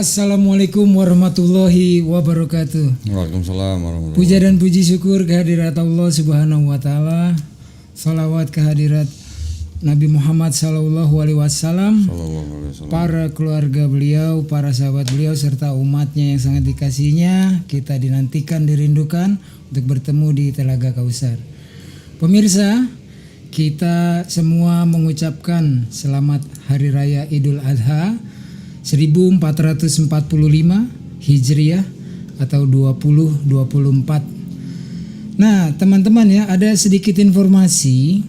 Assalamualaikum warahmatullahi wabarakatuh. Waalaikumsalam warahmatullahi wabarakatuh. Puja dan puji syukur kehadirat Allah Subhanahu wa taala. Salawat kehadirat Nabi Muhammad sallallahu alaihi wasallam, para keluarga beliau, para sahabat beliau serta umatnya yang sangat dikasihinya. Kita dinantikan, dirindukan untuk bertemu di Telaga Kausar. Pemirsa, kita semua mengucapkan selamat Hari Raya Idul Adha 1445 Hijriah atau 2024. Nah, teman-teman ya, ada sedikit informasi.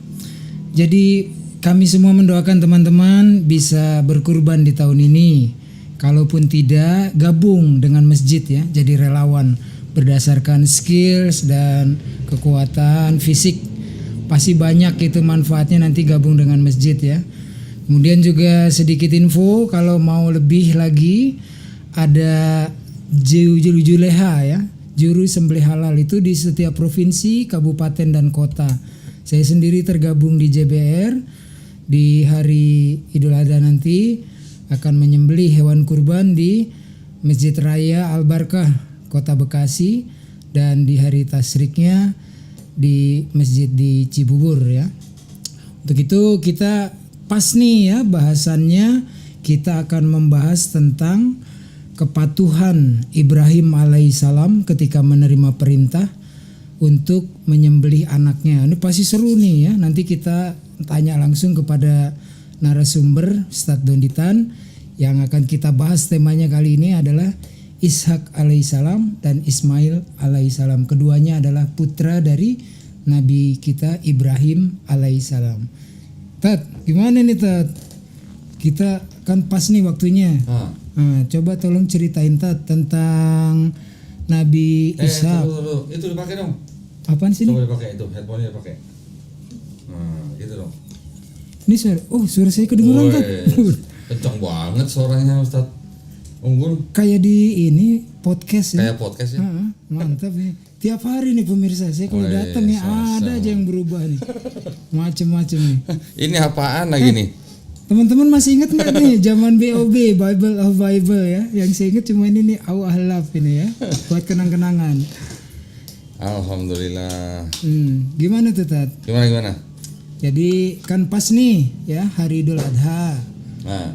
Jadi kami semua mendoakan teman-teman bisa berkurban di tahun ini. Kalaupun tidak, gabung dengan masjid ya, jadi relawan berdasarkan skills dan kekuatan fisik. Pasti banyak itu manfaatnya nanti gabung dengan masjid ya. Kemudian juga sedikit info, kalau mau lebih lagi ada Juleha ya, juru sembelih halal itu di setiap provinsi, kabupaten dan kota. Saya sendiri tergabung di JBR. Di hari Idul Adha nanti akan menyembelih hewan kurban di Masjid Raya Al-Barkah Kota Bekasi, dan di hari tasriknya di masjid di Cibubur ya. Untuk itu kita pas nih ya bahasannya, kita akan membahas tentang kepatuhan Ibrahim alaihissalam ketika menerima perintah untuk menyembelih anaknya. Ini pasti seru nih ya. Nanti kita tanya langsung kepada narasumber Ustadz Donditan yang akan kita bahas. Temanya kali ini adalah Ishak alaihissalam dan Ismail alaihissalam. Keduanya adalah putra dari Nabi kita Ibrahim alaihissalam. Tat, gimana nih Tat? Kita kan pas nih waktunya. Nah, coba tolong ceritain Tat tentang Nabi Ishak. Itu dipakai dong. Apaan sih Coba nih? dipakai itu, headphone-nya dipakai. Nah, gitu dong. Ini suara saya kedengeran Tat. Kencang banget suaranya Ustadz Unggul. Kayak di ini podcast ya. Kayak podcast ya. Mantap nih. Tiap hari nih pemirsa, saya kalau datang ya ada aja yang berubah nih. Macem-macem nih. Ini apaan lagi nih? Teman-teman masih ingat nggak nih zaman BOB, Bible of Bible ya? Yang saya ingat cuma ini nih, Ahlaf ini ya, buat kenang-kenangan. Alhamdulillah. Gimana tuh Tat? Gimana? Jadi kan pas nih ya hari Idul Adha. Nah,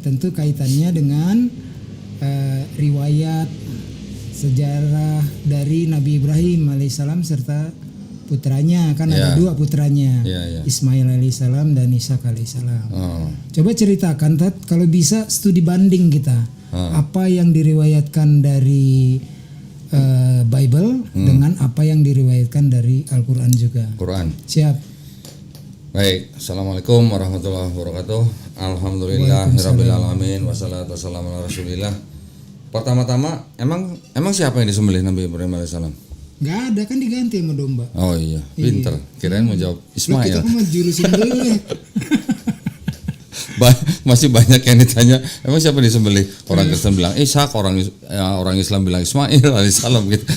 tentu kaitannya dengan riwayat sejarah dari Nabi Ibrahim alaihissalam serta putranya, kan ada dua putranya, Ismail alaihissalam dan Ishak alaihissalam. Coba ceritakan Tat, kalau bisa studi banding kita, apa yang diriwayatkan dari Bible dengan apa yang diriwayatkan dari Al-Quran juga. Quran. Siap. Baik, Assalamualaikum warahmatullahi wabarakatuh. Alhamdulillahirabbil alamin, wassalatu wassalamu ala Rasulillah. Pertama-tama, emang siapa yang disembelih Nabi Ibrahim alaihissalam? Gak ada, kan diganti sama domba. Oh iya, pinter. Kirain mau jawab Ismail. Kita mah juru sembelih. Masih banyak yang ditanya, emang siapa disembelih? Orang Kristen bilang Ishak, orang Islam bilang Ismail alaihissalam gitu.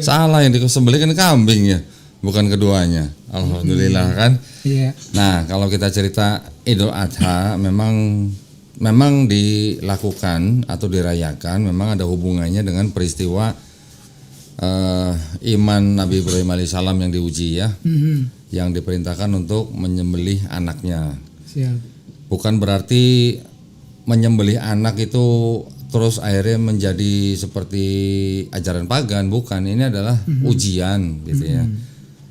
Salah, yang disembelih kan kambing ya, bukan keduanya. Alhamdulillah kan. Iya. Nah, kalau kita cerita Idul Adha memang dilakukan atau dirayakan, memang ada hubungannya dengan peristiwa iman Nabi Ibrahim alaihissalam yang diuji ya, yang diperintahkan untuk menyembelih anaknya. Siap. Bukan berarti menyembelih anak itu terus akhirnya menjadi seperti ajaran pagan, bukan. Ini adalah ujian gitu ya.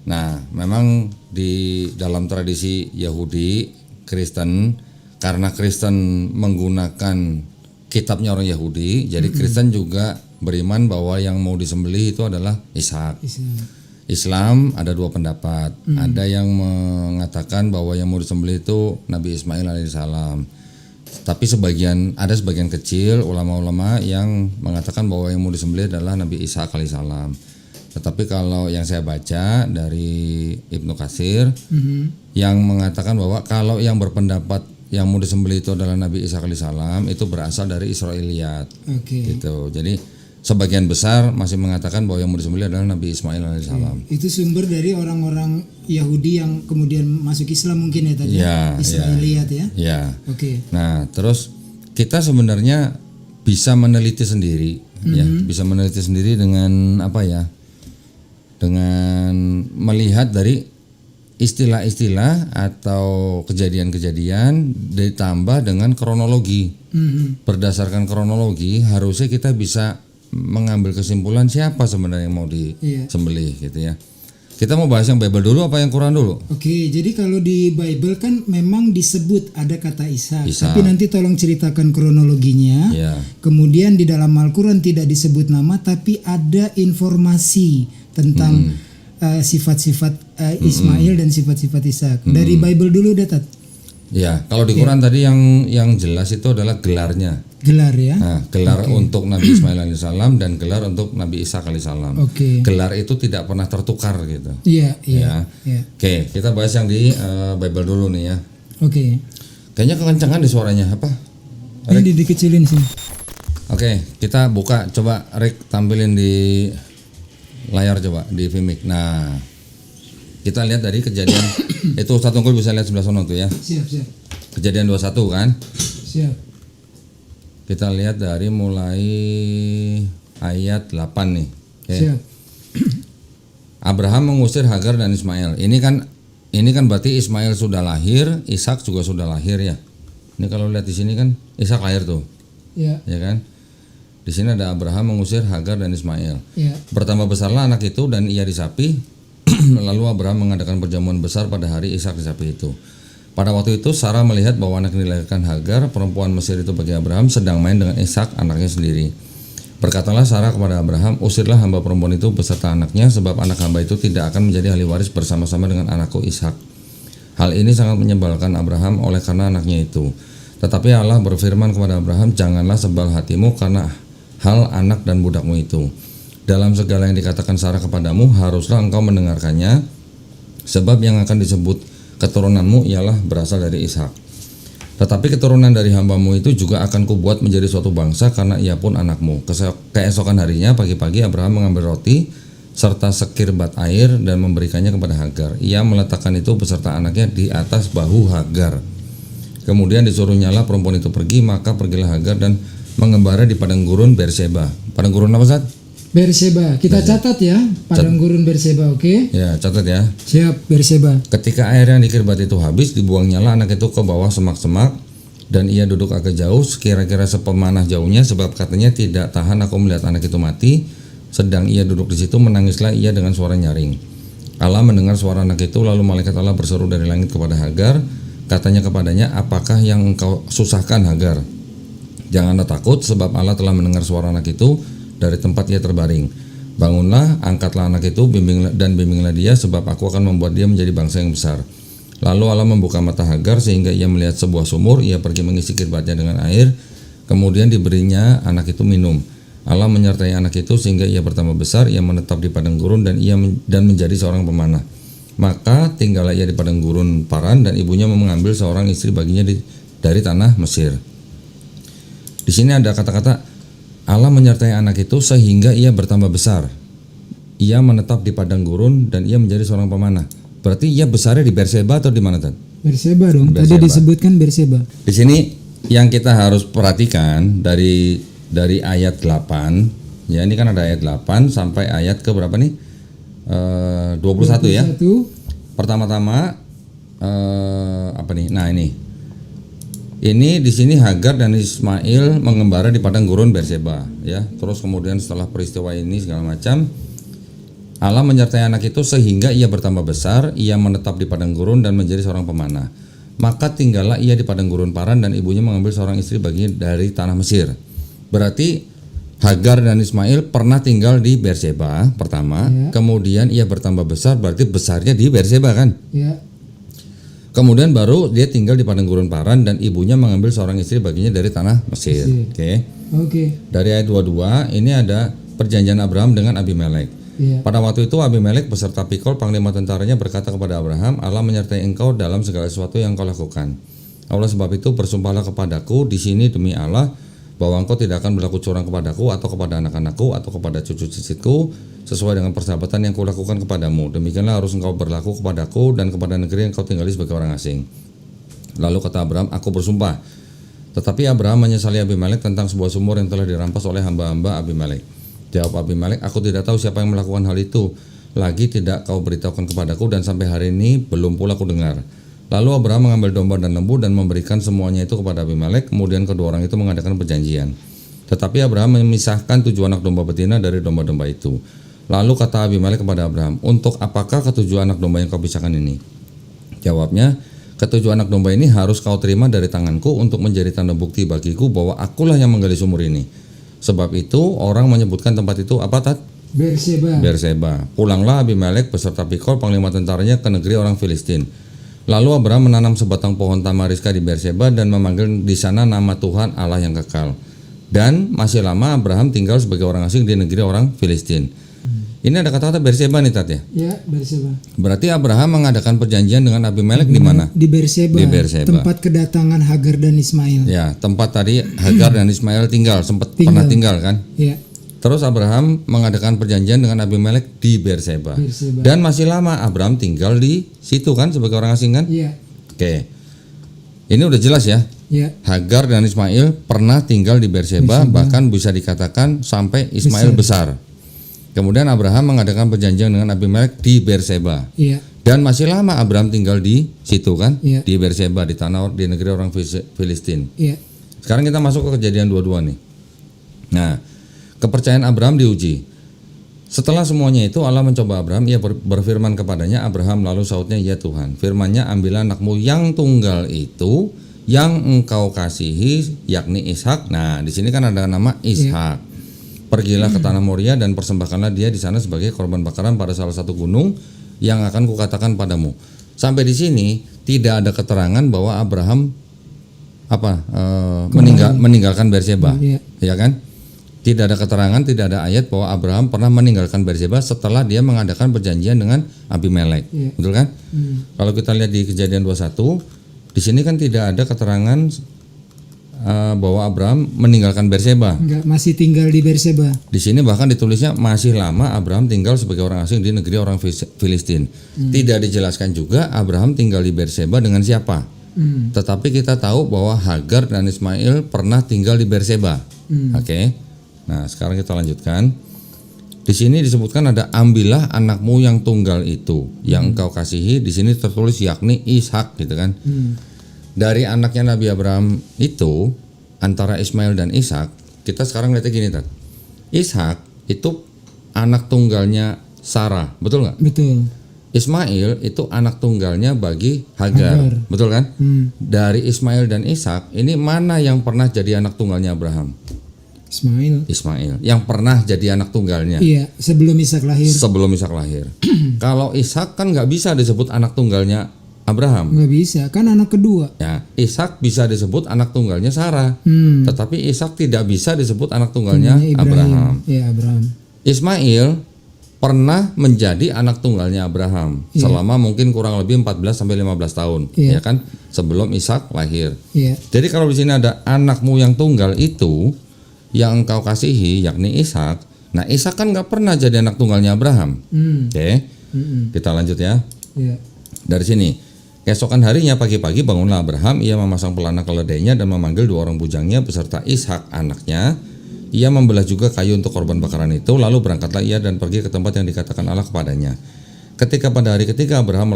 Nah, memang di dalam tradisi Yahudi, Kristen, karena Kristen menggunakan kitabnya orang Yahudi, jadi Kristen juga beriman bahwa yang mau disembelih itu adalah Ishak. Islam ada dua pendapat. Ada yang mengatakan bahwa yang mau disembelih itu Nabi Ismail alaihissalam. Tapi ada sebagian kecil ulama-ulama yang mengatakan bahwa yang mau disembelih adalah Nabi Ishak alaihissalam. Tetapi kalau yang saya baca dari Ibnu Katsir yang mengatakan bahwa kalau yang berpendapat yang mau disembelih itu adalah Nabi Ishak alaihissalam itu berasal dari Israiliyat. Gitu. Jadi sebagian besar masih mengatakan bahwa yang mau disembelih adalah Nabi Ismail alaihissalam. Itu sumber dari orang-orang Yahudi yang kemudian masuk Islam mungkin ya tadi. Israiliyat ya. Nah, terus kita sebenarnya bisa meneliti sendiri, ya, bisa meneliti sendiri dengan apa ya? Dengan melihat dari istilah-istilah atau kejadian-kejadian ditambah dengan kronologi. Berdasarkan kronologi harusnya kita bisa mengambil kesimpulan siapa sebenarnya yang mau disembelih gitu ya. Kita mau bahas yang Bible dulu apa yang Quran dulu? Oke, jadi kalau di Bible kan memang disebut ada kata Ishak. Ishak. Tapi nanti tolong ceritakan kronologinya. Ya. Kemudian di dalam Al-Quran tidak disebut nama, tapi ada informasi tentang sifat-sifat Ismail dan sifat-sifat Ishak. Dari Bible dulu deh, Tat. Ya, kalau di Quran tadi yang jelas itu adalah gelarnya. Gelar ya. Nah, gelar untuk Nabi Ismail alaihissalam dan gelar untuk Nabi Ishak alaihissalam. Oke. Gelar itu tidak pernah tertukar gitu. Iya. Ya. Oke, kita bahas yang di Bible dulu nih ya. Oke. Kayaknya kekencangan di suaranya apa? Ini dikecilin sih. Oke, kita buka coba Rick tampilin di layar coba di Vimik. Nah, kita lihat dari kejadian itu Ustaz Tunggul bisa lihat sebelah sana tuh ya. Siap. Kejadian 21 kan? Siap. Kita lihat dari mulai ayat 8 nih. Oke. Siap. Abraham mengusir Hagar dan Ismail. Ini kan berarti Ismail sudah lahir, Ishak juga sudah lahir ya. Ini kalau lihat di sini kan Ishak lahir tuh. Ya. Ya kan? Di sini ada Abraham mengusir Hagar dan Ismail. Ya. Bertambah besarlah anak itu dan ia disapi. Lalu Abraham mengadakan perjamuan besar pada hari Ishak disapi itu. Pada waktu itu Sarah melihat bahwa anak yang dilahirkan Hagar, perempuan Mesir itu bagi Abraham, sedang main dengan Ishak anaknya sendiri. Berkatalah Sarah kepada Abraham, usirlah hamba perempuan itu beserta anaknya, sebab anak hamba itu tidak akan menjadi ahli waris bersama-sama dengan anakku Ishak. Hal ini sangat menyebalkan Abraham oleh karena anaknya itu. Tetapi Allah berfirman kepada Abraham, janganlah sebal hatimu karena hal anak dan budakmu itu. Dalam segala yang dikatakan Sarah kepadamu, haruslah engkau mendengarkannya, sebab yang akan disebut keturunanmu ialah berasal dari Ishak. Tetapi keturunan dari hambamu itu juga akan kubuat menjadi suatu bangsa karena ia pun anakmu. Keesokan harinya pagi-pagi Abraham mengambil roti serta sekirbat air dan memberikannya kepada Hagar. Ia meletakkan itu beserta anaknya di atas bahu Hagar. Kemudian disuruhnyalah perempuan itu pergi, maka pergilah Hagar dan mengembara di padang gurun Berseba. Padang gurun apa, Ustaz? Berseba. Kita catat ya, padang gurun Berseba, oke? Ya, catat ya. Siap, Berseba. Ketika air yang dikirbat itu habis, dibuangnyalah anak itu ke bawah semak-semak dan ia duduk agak jauh, kira-kira sepemanah jauhnya, sebab katanya tidak tahan aku melihat anak itu mati. Sedang ia duduk di situ, menangislah ia dengan suara nyaring. Allah mendengar suara anak itu, lalu malaikat Allah berseru dari langit kepada Hagar, katanya kepadanya, apakah yang engkau susahkan Hagar? Janganlah takut, sebab Allah telah mendengar suara anak itu dari tempat ia terbaring. Bangunlah, angkatlah anak itu, bimbinglah dia, sebab aku akan membuat dia menjadi bangsa yang besar. Lalu Allah membuka mata Hagar sehingga ia melihat sebuah sumur. Ia pergi mengisi kirbatnya dengan air, kemudian diberinya anak itu minum. Allah menyertai anak itu sehingga ia bertambah besar. Ia menetap di padang gurun dan menjadi seorang pemanah. Maka tinggallah ia di padang gurun Paran dan ibunya mengambil seorang istri baginya dari tanah Mesir. Di sini ada kata-kata Allah menyertai anak itu sehingga ia bertambah besar. Ia menetap di padang gurun dan ia menjadi seorang pemanah. Berarti ia besarnya di Berseba atau di mana, Tan? Berseba dong. Tadi disebutkan Berseba. Di sini yang kita harus perhatikan dari ayat 8, ya ini kan ada ayat 8 sampai ayat ke berapa nih? 21 ya. Pertama-tama apa nih? Nah, ini di sini Hagar dan Ismail mengembara di padang gurun Berseba, ya. Terus kemudian setelah peristiwa ini segala macam, Allah menyertai anak itu sehingga ia bertambah besar, ia menetap di padang gurun dan menjadi seorang pemanah. Maka tinggallah ia di padang gurun Paran dan ibunya mengambil seorang istri baginya dari tanah Mesir. Berarti Hagar dan Ismail pernah tinggal di Berseba pertama, kemudian ia bertambah besar, berarti besarnya di Berseba kan? Ya. Kemudian baru dia tinggal di padang gurun Paran dan ibunya mengambil seorang istri baginya dari tanah Mesir. Oke. Dari ayat 22 ini ada perjanjian Abraham dengan Abimelek. Pada waktu itu Abimelek beserta Pikol panglima tentaranya berkata kepada Abraham, Allah menyertai engkau dalam segala sesuatu yang kau lakukan. Oleh sebab itu bersumpahlah kepadaku di sini demi Allah bahwa engkau tidak akan berlaku curang kepadaku atau kepada anak-anakku atau kepada cucu cicitku sesuai dengan persahabatan yang kulakukan kepadamu. Demikianlah harus engkau berlaku kepadaku dan kepada negeri yang kau tinggali sebagai orang asing. Lalu kata Abraham, aku bersumpah Tetapi Abraham menyesali Abimelek tentang sebuah sumur yang telah dirampas oleh hamba-hamba Abimelek. Jawab Abimelek, aku tidak tahu siapa yang melakukan hal itu. Lagi tidak kau beritahukan kepadaku dan sampai hari ini belum pula ku dengar. Lalu Abraham mengambil domba dan lembu dan memberikan semuanya itu kepada Abimelek. Kemudian kedua orang itu mengadakan perjanjian. Tetapi Abraham memisahkan 7 anak domba betina dari domba-domba itu. Lalu kata Abimelek kepada Abraham, untuk apakah ketujuh anak domba yang kau pisahkan ini? Jawabnya, ketujuh anak domba ini harus kau terima dari tanganku untuk menjadi tanda bukti bagiku bahwa akulah yang menggali sumur ini. Sebab itu orang menyebutkan tempat itu apa, Tat? Berseba. Pulanglah Abimelek beserta Pikol panglima tentaranya ke negeri orang Filistin. Lalu Abraham menanam sebatang pohon tamariska di Berseba dan memanggil di sana nama Tuhan Allah yang kekal. Dan masih lama Abraham tinggal sebagai orang asing di negeri orang Filistin. Ini ada kata-kata Berseba nih, Tat ya? Ya, Berseba. Berarti Abraham mengadakan perjanjian dengan Abimelek di mana? Di Berseba. Di Berseba. Tempat kedatangan Hagar dan Ismail. Ya, tempat tadi Hagar dan Ismail pernah tinggal kan? Ya. Terus Abraham mengadakan perjanjian dengan Abimelek di Berseba. Dan masih lama Abraham tinggal di situ kan sebagai orang asing kan? Iya. Oke. Ini udah jelas ya? Ya. Hagar dan Ismail pernah tinggal di Berseba, bahkan bisa dikatakan sampai Ismail besar. Kemudian Abraham mengadakan perjanjian dengan Abimelek di Berseba. Iya. Dan masih lama Abraham tinggal di situ kan? Iya. Di Berseba, di tanah di negeri orang Filistin. Iya. Sekarang kita masuk ke Kejadian 22 nih. Nah, kepercayaan Abraham diuji. Setelah semuanya itu Allah mencoba Abraham, ia berfirman kepadanya, Abraham, lalu sautnya, ya Tuhan. Firman-Nya, ambillah anakmu yang tunggal itu yang engkau kasihi, yakni Ishak. Nah, di sini kan ada nama Ishak. Pergilah ke tanah Moria dan persembahkanlah dia di sana sebagai korban bakaran pada salah satu gunung yang akan kukatakan padamu. Sampai di sini tidak ada keterangan bahwa Abraham meninggalkan Berseba, ya kan? Tidak ada keterangan, tidak ada ayat bahwa Abraham pernah meninggalkan Berseba setelah dia mengadakan perjanjian dengan Abimelek, betul kan? Kalau kita lihat di Kejadian 21, di sini kan tidak ada keterangan bahwa Abraham meninggalkan Berseba. Enggak, masih tinggal di Berseba. Di sini bahkan ditulisnya masih lama Abraham tinggal sebagai orang asing di negeri orang Filistin. Tidak dijelaskan juga Abraham tinggal di Berseba dengan siapa. Tetapi kita tahu bahwa Hagar dan Ismail pernah tinggal di Berseba. Oke. Nah, sekarang kita lanjutkan. Di sini disebutkan ada ambillah anakmu yang tunggal itu yang engkau kasihi. Di sini tertulis yakni Ishak gitu kan. Dari anaknya Nabi Abraham itu antara Ismail dan Ishak, kita sekarang lihatnya gini, Tat. Ishak itu anak tunggalnya Sarah, betul nggak? Betul. Ismail itu anak tunggalnya bagi Hagar. Betul kan? Dari Ismail dan Ishak, ini mana yang pernah jadi anak tunggalnya Abraham? Ismail yang pernah jadi anak tunggalnya. Iya, sebelum Ishak lahir. Kalau Ishak kan nggak bisa disebut anak tunggalnya Abraham. Nggak bisa, kan anak kedua. Ya, Ishak bisa disebut anak tunggalnya Sarah. Tetapi Ishak tidak bisa disebut anak tunggalnya Abraham. Ya, Abraham. Ismail pernah menjadi anak tunggalnya Abraham selama mungkin kurang lebih 14 sampai 15 tahun, ya kan? Sebelum Ishak lahir. Jadi kalau di sini ada anakmu yang tunggal itu yang engkau kasihi, yakni Ishak. Nah, Ishak kan nggak pernah jadi anak tunggalnya Abraham. Oke. Kita lanjut ya. Dari sini. Keesokan harinya pagi-pagi bangunlah Abraham, ia memasang pelana keledainya dan memanggil 2 orang bujangnya beserta Ishak anaknya. Ia membelah juga kayu untuk korban bakaran itu, lalu berangkatlah ia dan pergi ke tempat yang dikatakan Allah kepadanya. Ketika pada hari ketiga Abraham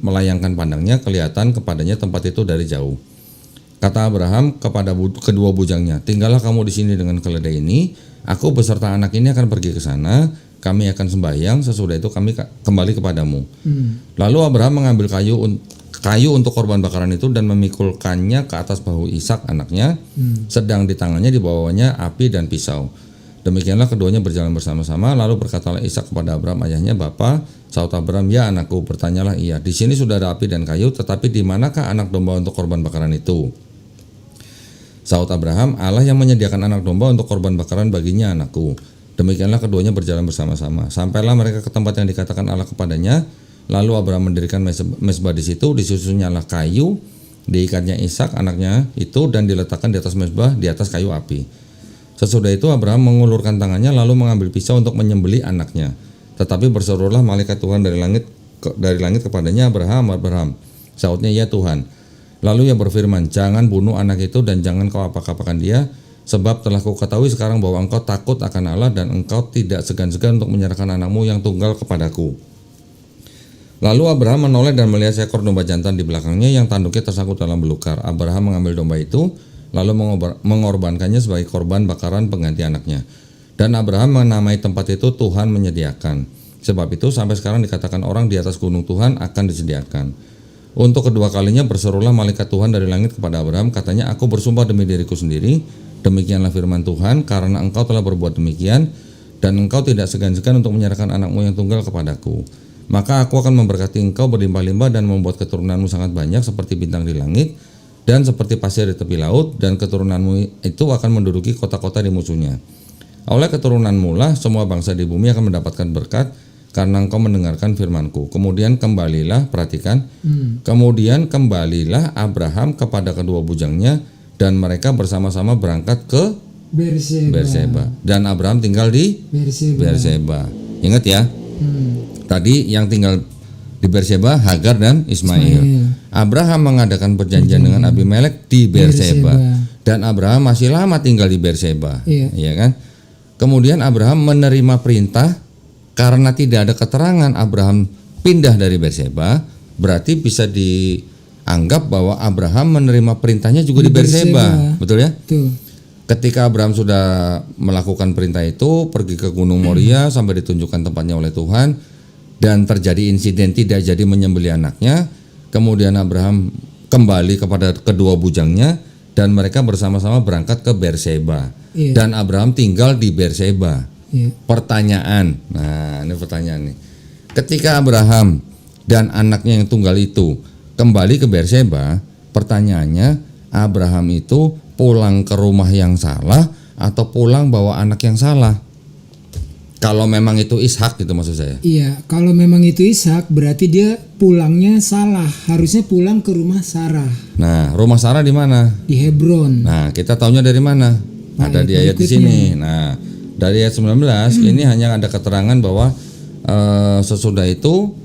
melayangkan pandangnya, kelihatan kepadanya tempat itu dari jauh. Kata Abraham kepada kedua bujangnya, tinggallah kamu di sini dengan keledai ini, aku beserta anak ini akan pergi ke sana. Kami akan sembahyang, sesudah itu kami kembali kepadamu. Lalu Abraham mengambil kayu untuk korban bakaran itu dan memikulkannya ke atas bahu Ishak anaknya, sedang di tangannya dibawanya api dan pisau. Demikianlah keduanya berjalan bersama-sama. Lalu berkatalah Ishak kepada Abraham ayahnya, Bapa. Saut Abraham, ya anakku. Bertanyalah ia, di sini sudah ada api dan kayu, tetapi di manakah anak domba untuk korban bakaran itu? Saut Abraham, Allah yang menyediakan anak domba untuk korban bakaran baginya anakku. Demikianlah keduanya berjalan bersama-sama. Sampailah mereka ke tempat yang dikatakan Allah kepadanya. Lalu Abraham mendirikan mezbah di situ, disusunnya kayu, diikatnya Ishak anaknya itu dan diletakkan di atas mezbah di atas kayu api. Sesudah itu Abraham mengulurkan tangannya lalu mengambil pisau untuk menyembelih anaknya. Tetapi berserulah malaikat Tuhan dari langit kepadanya, Abraham, Abraham. Sautnya, ya Tuhan. Lalu ia berfirman, jangan bunuh anak itu dan jangan kau apa-apakan dia, sebab telah kau ketahui sekarang bahwa engkau takut akan Allah dan engkau tidak segan-segan untuk menyerahkan anakmu yang tunggal kepadaku. Lalu Abraham menoleh dan melihat seekor domba jantan di belakangnya yang tanduknya tersangkut dalam belukar. Abraham mengambil domba itu, lalu mengorbankannya sebagai korban bakaran pengganti anaknya. Dan Abraham menamai tempat itu Tuhan menyediakan. Sebab itu sampai sekarang dikatakan orang di atas gunung Tuhan akan disediakan. Untuk kedua kalinya berserulah malaikat Tuhan dari langit kepada Abraham, katanya, aku bersumpah demi diriku sendiri, demikianlah firman Tuhan, karena engkau telah berbuat demikian, dan engkau tidak segan-segan untuk menyerahkan anakmu yang tunggal kepadaku. Maka aku akan memberkati engkau berlimpah-limpah dan membuat keturunanmu sangat banyak seperti bintang di langit, dan seperti pasir di tepi laut, dan keturunanmu itu akan menduduki kota-kota di musuhnya. Oleh keturunanmu lah semua bangsa di bumi akan mendapatkan berkat, karena engkau mendengarkan firmanku. Kemudian kembalilah, perhatikan, kemudian kembalilah Abraham kepada kedua bujangnya dan mereka bersama-sama berangkat ke Berseba. Dan Abraham tinggal di Berseba. Ingat ya, tadi yang tinggal di Berseba Hagar dan Ismail. Abraham mengadakan perjanjian dengan Abimelek di Berseba. Dan Abraham masih lama tinggal di Berseba, ya kan? Kemudian Abraham menerima perintah. Karena tidak ada keterangan Abraham pindah dari Berseba, berarti bisa dianggap bahwa Abraham menerima perintahnya juga di Berseba. Betul ya? Betul. Ketika Abraham sudah melakukan perintah itu, pergi ke Gunung Moria sampai ditunjukkan tempatnya oleh Tuhan, dan terjadi insiden tidak jadi menyembelih anaknya. Kemudian Abraham kembali kepada kedua bujangnya dan mereka bersama-sama berangkat ke Berseba. Dan Abraham tinggal di Berseba. Pertanyaan, nah ini pertanyaan nih. Ketika Abraham dan anaknya yang tunggal itu kembali ke Berseba, pertanyaannya, Abraham itu pulang ke rumah yang salah atau pulang bawa anak yang salah? Kalau memang itu Ishak gitu maksud saya. Iya, kalau memang itu Ishak berarti dia pulangnya salah. Harusnya pulang ke rumah Sarah. Nah, rumah Sarah di mana? Di Hebron. Nah, kita tahunya dari mana? Ada di ayat di sini. Nah, dari ayat 19 ini hanya ada keterangan bahwa sesudah itu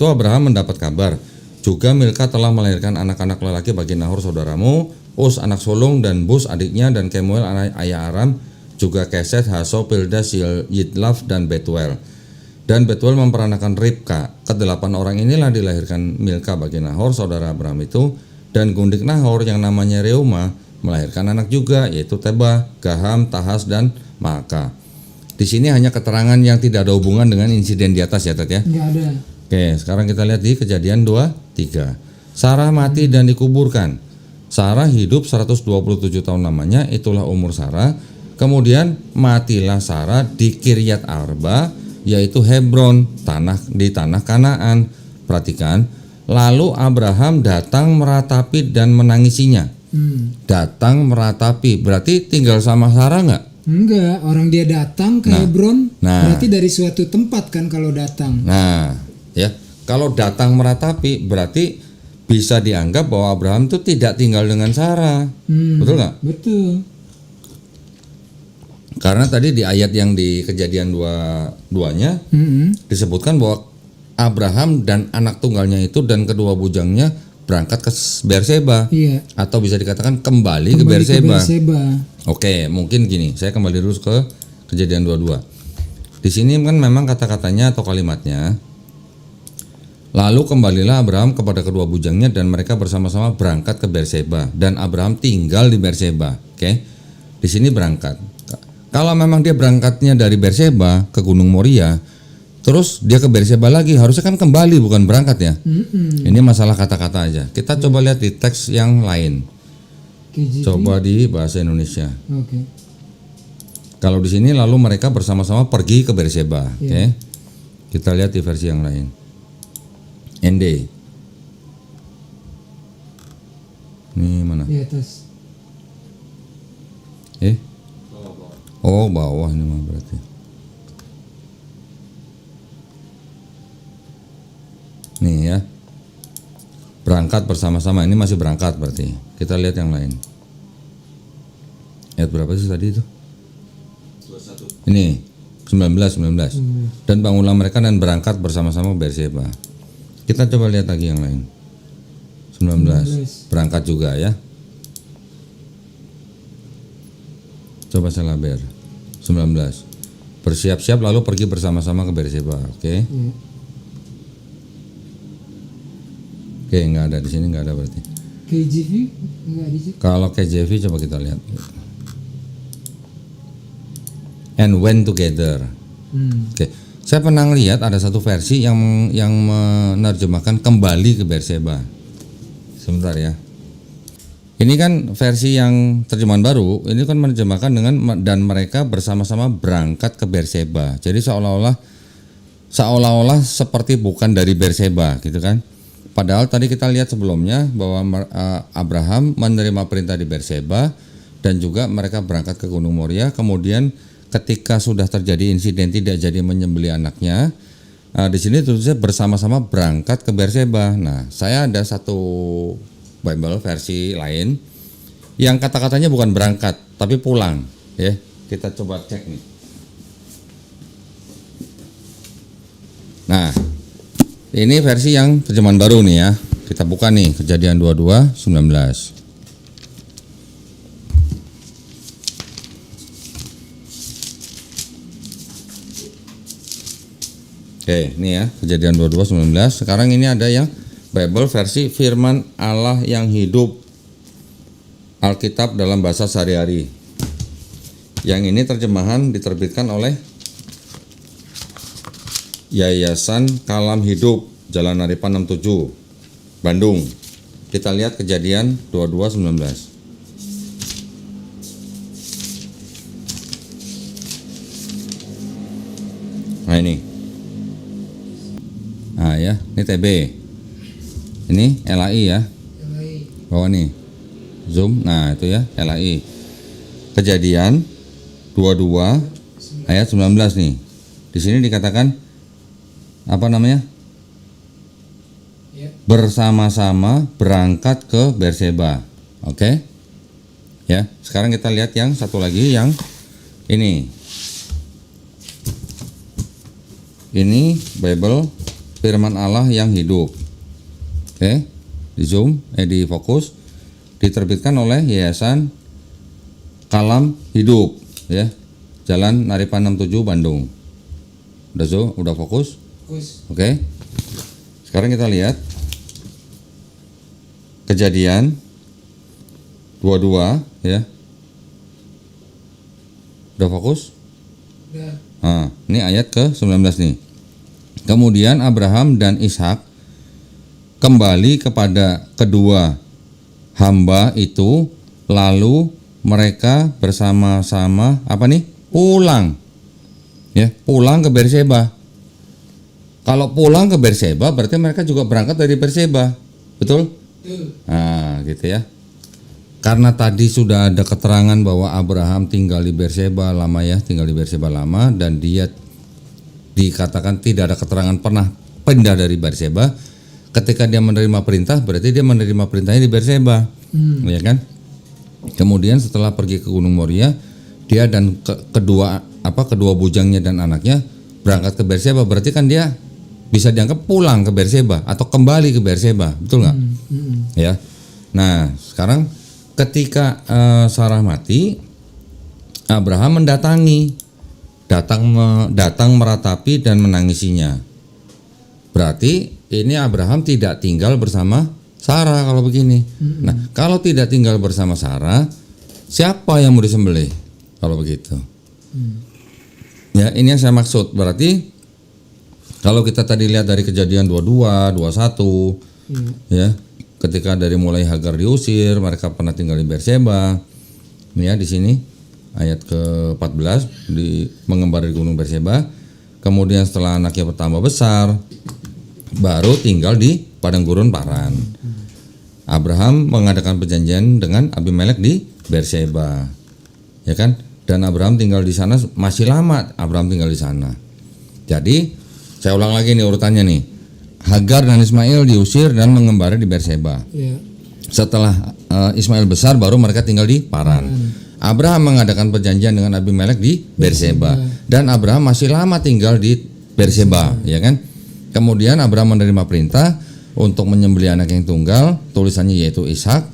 Abraham mendapat kabar juga Milka telah melahirkan anak-anak lelaki bagi Nahor saudaramu, Us anak sulung dan Bus adiknya dan Kemuel anak ayah Aram, juga Keset, Haso, Pildas, Yidlaf dan Betuel. Dan Betuel memperanakan Ribka. Kedelapan orang inilah dilahirkan Milka bagi Nahor saudara Abraham itu, dan gundik Nahor yang namanya Reuma melahirkan anak juga, yaitu Teba, Gaham, Tahas dan Maaka. Di sini hanya keterangan yang tidak ada hubungan dengan insiden di atas ya, Tat ya. Enggak ada. Oke, sekarang kita lihat di Kejadian 2:3. Sarah mati dan dikuburkan. Sarah hidup 127 tahun lamanya, itulah umur Sarah. Kemudian matilah Sarah di Kiryat Arba, yaitu Hebron, di tanah Kanaan. Perhatikan, lalu Abraham datang meratapi dan menangisinya. Datang meratapi, berarti tinggal sama Sarah nggak? Enggak, orang dia datang ke Hebron, berarti dari suatu tempat kan kalau datang. Nah, ya, kalau datang meratapi berarti bisa dianggap bahwa Abraham itu tidak tinggal dengan Sarah. Betul nggak? Betul. Karena tadi di ayat yang di Kejadian 2:2-nya disebutkan bahwa Abraham dan anak tunggalnya itu dan kedua bujangnya berangkat ke Berseba, atau bisa dikatakan kembali ke Berseba. Oke, mungkin gini, saya kembali dulu ke Kejadian 22. Di sini kan memang kata-katanya atau kalimatnya, lalu kembalilah Abraham kepada kedua bujangnya dan mereka bersama-sama berangkat ke Berseba, dan Abraham tinggal di Berseba. Oke, di sini berangkat. Kalau memang dia berangkatnya dari Berseba ke Gunung Moria, terus dia ke Berseba lagi, harusnya kan kembali bukan berangkat ya. Ini masalah kata-kata aja. Kita coba lihat di teks yang lain. Coba di bahasa Indonesia. Kalau di sini lalu mereka bersama-sama pergi ke Berseba. Oke. Kita lihat di versi yang lain. ND. Ini mana? Di atas. Oh, bawah ini mah berarti. Nih ya. Berangkat bersama-sama, ini masih berangkat berarti. Kita lihat yang lain. Ayat berapa sih tadi itu? 21. Ini 19. Dan bangunlah mereka dan berangkat bersama-sama Berseba. Kita coba lihat lagi yang lain. 19. Berangkat juga ya. Coba saya laber. 19. Bersiap-siap lalu pergi bersama-sama ke Berseba. Oke. Oke, nggak ada di sini, nggak ada berarti. KJV enggak di situ. Kalau KJV coba kita lihat. And went together. Oke. Saya pernah lihat ada satu versi yang menerjemahkan kembali ke Berseba. Sebentar ya. Ini kan versi yang terjemahan baru. Ini kan menerjemahkan dengan dan mereka bersama-sama berangkat ke Berseba. Jadi seolah-olah seperti bukan dari Berseba, gitu kan? Padahal tadi kita lihat sebelumnya bahwa Abraham menerima perintah di Berseba dan juga mereka berangkat ke Gunung Moria. Kemudian ketika sudah terjadi insiden tidak jadi menyembelih anaknya, di sini tulisnya bersama-sama berangkat ke Berseba. Nah, saya ada satu Bible versi lain yang kata-katanya bukan berangkat tapi pulang, ya. Kita coba cek nih. Nah, ini versi yang terjemahan baru nih ya. Kita buka nih, Kejadian 22:19. Oke, ini ya, Kejadian 22:19. Sekarang ini ada yang Bible versi Firman Allah yang hidup, Alkitab dalam bahasa sehari-hari. Yang ini terjemahan diterbitkan oleh Yayasan Kalam Hidup, Jalan Naripan 67, Bandung. Kita lihat Kejadian 22:19. Nah ini. Nah ya, ini TB. Ini LAI ya. Bawah nih. Zoom. Nah, itu ya, LAI. Kejadian 22 ayat 19 nih. Di sini dikatakan apa namanya? Bersama-sama berangkat ke Berseba. Oke? Ya, sekarang kita lihat yang satu lagi yang ini. Ini Bible Firman Allah yang hidup. Oke, di zoom, di fokus, diterbitkan oleh Yayasan Kalam Hidup, ya, Jalan Naripan 67 Bandung. Udah zoom, udah fokus? Oke. Sekarang kita lihat Kejadian 22, ya. Udah fokus? Udah. Nah, ini ayat ke-19 nih. Kemudian Abraham dan Ishak kembali kepada kedua hamba itu, lalu mereka bersama-sama pulang, ya, pulang ke Berseba. Kalau pulang ke Berseba berarti mereka juga berangkat dari Berseba, betul? Nah, gitu ya. Karena tadi sudah ada keterangan bahwa Abraham tinggal di Berseba lama, ya, tinggal di Berseba lama, dan dia dikatakan tidak ada keterangan pernah pindah dari Berseba. Ketika dia menerima perintah, berarti dia menerima perintahnya di Berseba, ya kan? Kemudian setelah pergi ke Gunung Moria, dia dan kedua bujangnya dan anaknya berangkat ke Berseba. Berarti kan dia bisa dianggap pulang ke Berseba atau kembali ke Berseba, betul nggak? Ya. Nah, sekarang ketika Sarah mati, Abraham datang meratapi dan menangisinya. Berarti ini Abraham tidak tinggal bersama Sarah kalau begini. Nah, kalau tidak tinggal bersama Sarah, siapa yang mau disembelih kalau begitu? Ya, ini yang saya maksud. Berarti kalau kita tadi lihat dari Kejadian 22, 21, ya, ketika dari mulai Hagar diusir, mereka pernah tinggal di Berseba. Ya, di sini ayat ke-14 mengembara di Gunung Berseba. Kemudian setelah anaknya bertambah besar, baru tinggal di padang gurun Paran. Abraham mengadakan perjanjian dengan Abimelek di Berseba, ya kan? Dan Abraham tinggal di sana masih lama. Abraham tinggal di sana. Jadi saya ulang lagi nih urutannya nih. Hagar dan Ismail diusir dan mengembara di Berseba. Setelah Ismail besar, baru mereka tinggal di Paran. Abraham mengadakan perjanjian dengan Abimelek di Berseba, dan Abraham masih lama tinggal di Berseba, ya kan? Kemudian Abraham menerima perintah untuk menyembelih anak yang tunggal, tulisannya yaitu Ishak.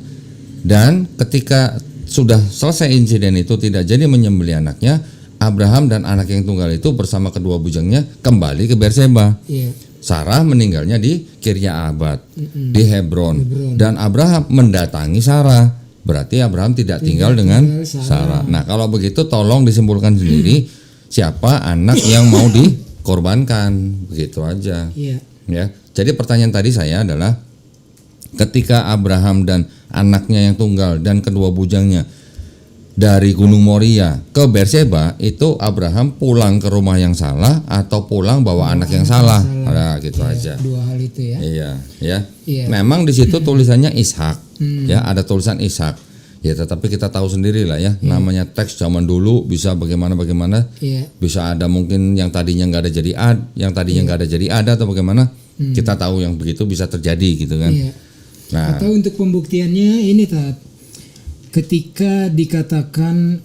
Dan ketika sudah selesai insiden itu tidak jadi menyembelih anaknya, Abraham dan anak yang tunggal itu bersama kedua bujangnya kembali ke Berseba. Iya. Sarah meninggalnya di Kiryaabad, di Hebron. Dan Abraham mendatangi Sarah. Berarti Abraham tidak tinggal dengan Sarah. Nah, kalau begitu tolong disimpulkan sendiri siapa anak yang mau dikorbankan, begitu aja. Iya. Ya. Jadi pertanyaan tadi saya adalah ketika Abraham dan anaknya yang tunggal dan kedua bujangnya dari Gunung Moria ke Berseba, itu Abraham pulang ke rumah yang salah atau pulang bawa anak yang salah. Nah, gitu aja. Dua hal itu ya. Iya, ya. Iya. Memang di situ tulisannya Ishak. Ya, ada tulisan Ishak. Ya, tetapi kita tahu sendiri lah ya, namanya teks zaman dulu bisa bagaimana. Iya. Bisa ada mungkin yang tadinya nggak ada jadi yang tadinya nggak ada jadi ada atau bagaimana. Kita tahu yang begitu bisa terjadi gitu kan. Iya. Nah, Atau untuk pembuktiannya ini Tat, ketika dikatakan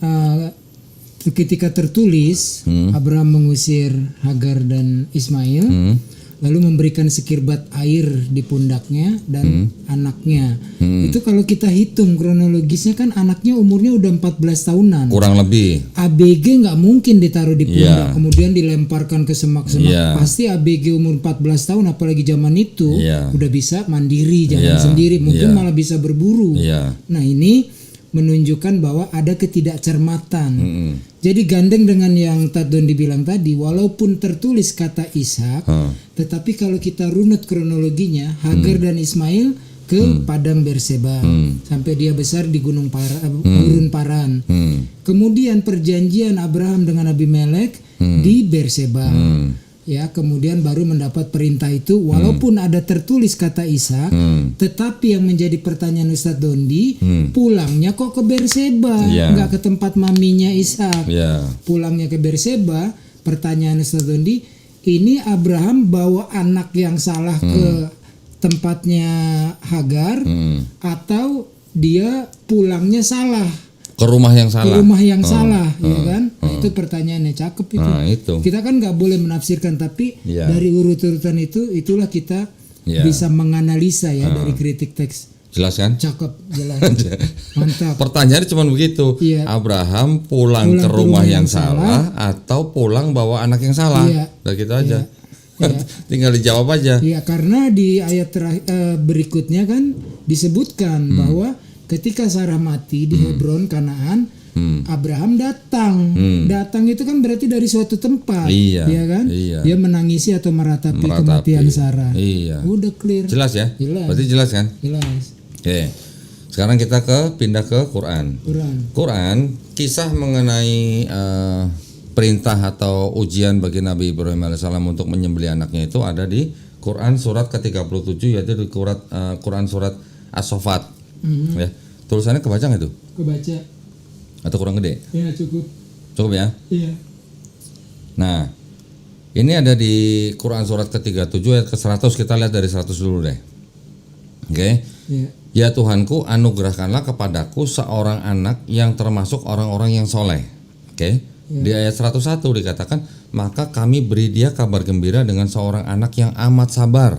ketika tertulis Abraham mengusir Hagar dan Ismail, lalu memberikan sekirbat air di pundaknya dan anaknya. Itu kalau kita hitung kronologisnya kan anaknya umurnya udah 14 tahunan. kurang lebih. ABG nggak mungkin ditaruh di pundak Iya. kemudian dilemparkan ke semak-semak. Iya. Pasti ABG umur 14 tahun apalagi zaman itu Iya. udah bisa mandiri, jalan Iya. sendiri, mungkin Iya. malah bisa berburu. Iya. Nah, ini menunjukkan bahwa ada ketidakcermatan. Jadi gandeng dengan yang Tadon dibilang tadi, walaupun tertulis kata Ishak, tetapi kalau kita runut kronologinya, Hagar dan Ismail ke padang Berseba sampai dia besar di gurun Paran. Kemudian perjanjian Abraham dengan Abimelek di Berseba. Ya, kemudian baru mendapat perintah itu walaupun ada tertulis kata Ishak, tetapi yang menjadi pertanyaan Ustadz Dondi, pulangnya kok ke Berseba, Iya. nggak ke tempat maminya Ishak. Ya. Pulangnya ke Berseba, pertanyaan Ustadz Dondi, ini Abraham bawa anak yang salah ke tempatnya Hagar atau dia pulangnya salah Ke rumah yang ke salah. rumah yang salah, ya kan? Nah, itu pertanyaannya cakep itu. Nah, itu. Kita kan nggak boleh menafsirkan, tapi Iya. dari urut-urutan itulah kita Iya. bisa menganalisa ya dari kritik teks. Jelas kan? Cakep, jelas, mantap. Pertanyaannya cuma begitu. Iya. Abraham pulang ke rumah yang salah atau pulang bawa anak yang salah. Iya. Udah gitu aja. Iya. Tinggal dijawab aja. Ya, karena di ayat berikutnya kan disebutkan bahwa ketika Sarah mati di Hebron, Kanaan, Abraham datang. Datang itu kan berarti dari suatu tempat, Iya, ya kan? iya. Dia menangisi atau meratapi kematian Sarah. Iya. Udah clear. Jelas ya? Jelas. Berarti jelas kan? Jelas. Oke. Sekarang kita pindah ke Quran. Quran kisah mengenai perintah atau ujian bagi Nabi Ibrahim alaihissalam untuk menyembelih anaknya itu ada di Quran surat ke-37, yaitu di Quran surat As-Saffat. Ya. Tulisannya kebaca nggak tuh? Kebaca. Atau kurang gede? Ya, cukup. Cukup ya? Iya. Nah, ini ada di Quran surat ke-37 ayat ke-100. Kita lihat dari 100 dulu deh. Oke. Iya. Ya Tuhanku, anugerahkanlah kepadaku seorang anak yang termasuk orang-orang yang soleh. Oke. Di ayat 101 dikatakan, maka kami beri dia kabar gembira dengan seorang anak yang amat sabar.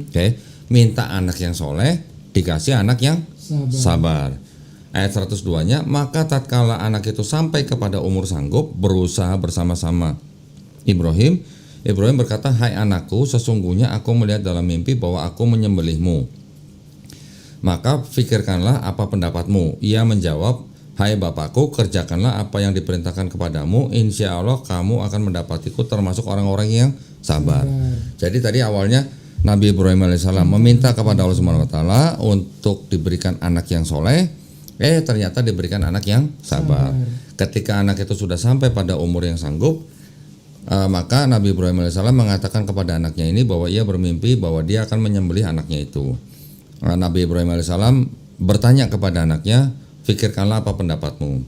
Oke. Minta anak yang soleh, dikasih anak yang sabar. Ayat 102-nya, maka tatkala anak itu sampai kepada umur sanggup, berusaha bersama-sama Ibrahim berkata, hai anakku, sesungguhnya aku melihat dalam mimpi bahwa aku menyembelihmu. Maka fikirkanlah apa pendapatmu. Ia menjawab, hai bapakku, kerjakanlah apa yang diperintahkan kepadamu, insya Allah kamu akan mendapatiku termasuk orang-orang yang sabar. Jadi tadi awalnya Nabi Ibrahim alaihissalam meminta kepada Allah Subhanahu wa taala untuk diberikan anak yang soleh, ternyata diberikan anak yang sabar. Ketika anak itu sudah sampai pada umur yang sanggup, maka Nabi Ibrahim alaihissalam mengatakan kepada anaknya ini bahwa ia bermimpi bahwa dia akan menyembelih anaknya itu. Nabi Ibrahim alaihissalam bertanya kepada anaknya, fikirkanlah apa pendapatmu.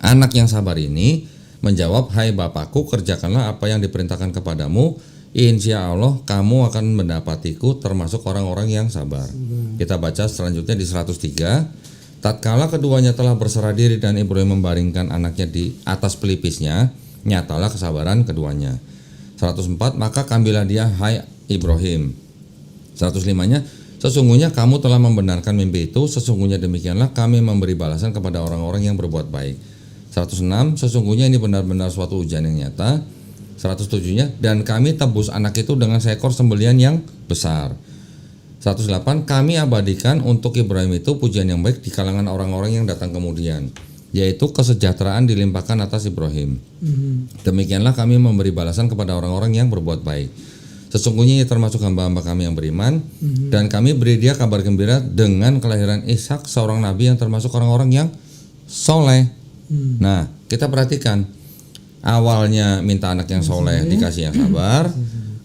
Anak yang sabar ini menjawab, hai bapakku, kerjakanlah apa yang diperintahkan kepadamu, insya Allah kamu akan mendapatiku termasuk orang-orang yang sabar. Kita baca selanjutnya di 103. Tatkala keduanya telah berserah diri dan Ibrahim membaringkan anaknya di atas pelipisnya, nyatalah kesabaran keduanya. 104. Maka ambillah dia, hai Ibrahim, 105-nya, sesungguhnya kamu telah membenarkan mimpi itu, sesungguhnya demikianlah kami memberi balasan kepada orang-orang yang berbuat baik. 106, sesungguhnya ini benar-benar suatu ujian yang nyata. 107-nya, dan kami tebus anak itu dengan seekor sembelian yang besar. 108, kami abadikan untuk Ibrahim itu pujian yang baik di kalangan orang-orang yang datang kemudian, yaitu kesejahteraan dilimpahkan atas Ibrahim. Demikianlah kami memberi balasan kepada orang-orang yang berbuat baik. Sesungguhnya ia termasuk hamba-hamba kami yang beriman, dan kami beri dia kabar gembira dengan kelahiran Ishak, seorang nabi yang termasuk orang-orang yang soleh. Nah, kita perhatikan, awalnya minta anak yang soleh, dikasih yang sabar,